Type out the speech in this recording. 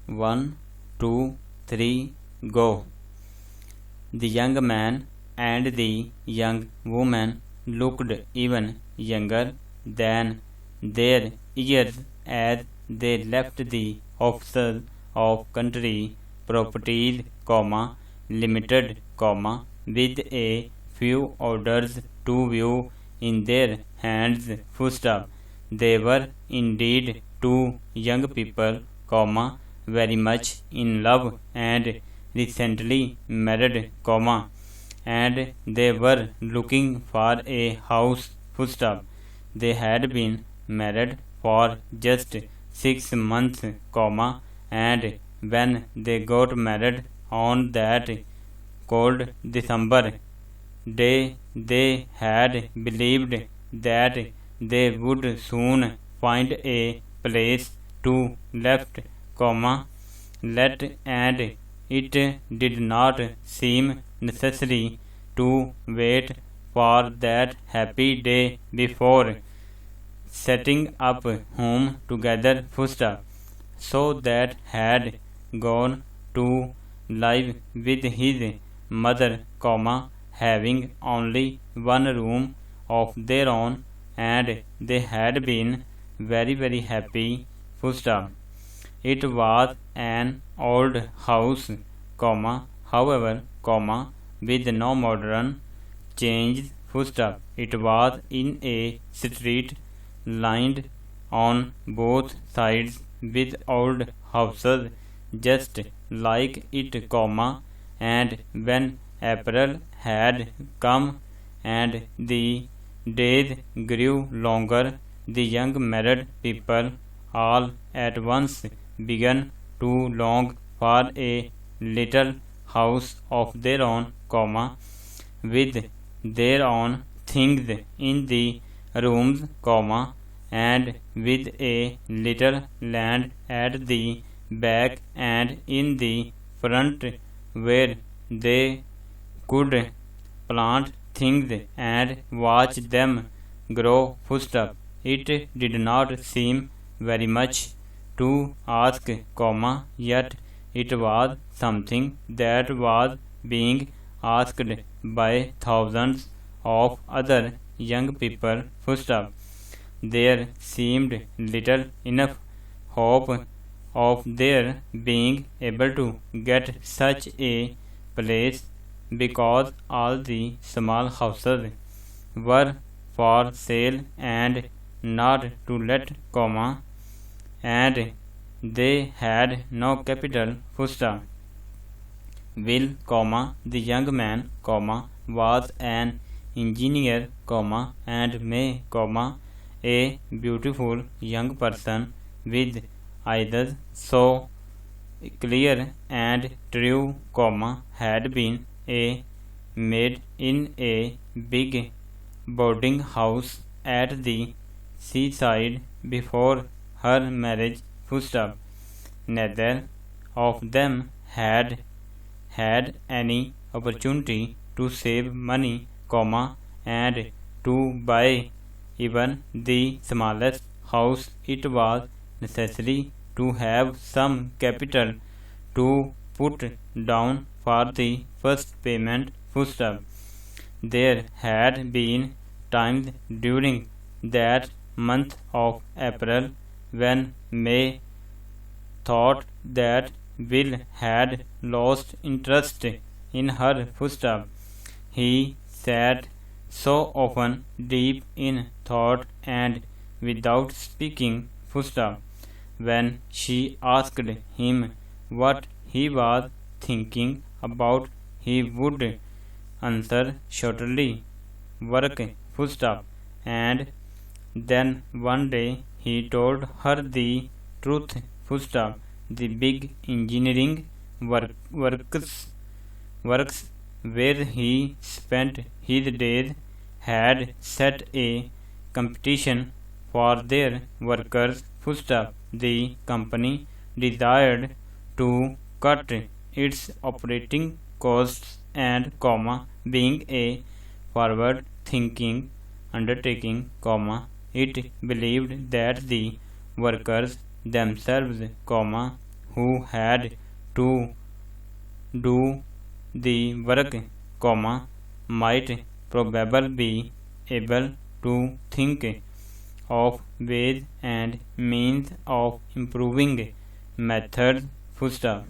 1, 2, 3, go. The young man and the young woman looked even younger than their years as they left the offices of Country Properties, Limited, with a few orders to view in their hands. They were indeed two young people, very much in love and recently married, and they were looking for a house. They had been married for just 6 months, and when they got married on that cold December day, they had believed that they would soon find a place to let, and it did not seem necessary to wait for that happy day before setting up home together. So that had gone to live with his mother, having only one room of their own, and they had been very, very happy. It was an old house, however, with no modern changes. It was in a street lined on both sides with old houses just like it, and when April had come and the days grew longer, the young married people all at once began to long for a little house of their own, with their own things in the rooms, and with a little land at the back and in the front where they could plant things and watch them grow. It did not seem very much to ask, yet it was something that was being asked by thousands of other young people. There seemed little enough hope of their being able to get such a place, because all the small houses were for sale and not to let, and they had no capital. Will, the young man, was an engineer, and May, a beautiful young person with eyes so clear and true, had been a maid in a big boarding house at the seaside before her marriage. Neither of them had had any opportunity to save money, and to buy even the smallest house. It was necessary to have some capital to put down for the first payment. There had been times during that month of April when May thought that Will had lost interest in her. He sat so often deep in thought and without speaking. When she asked him what he was thinking about, he would answer shortly, work. And then one day he told her the truth. The big engineering works where he spent his days had set a competition for their workers. The company desired to cut its operating costs, and, being a forward-thinking undertaking, it believed that the workers themselves, who had to do the work, comma, might probably be able to think of ways and means of improving methods, full stop.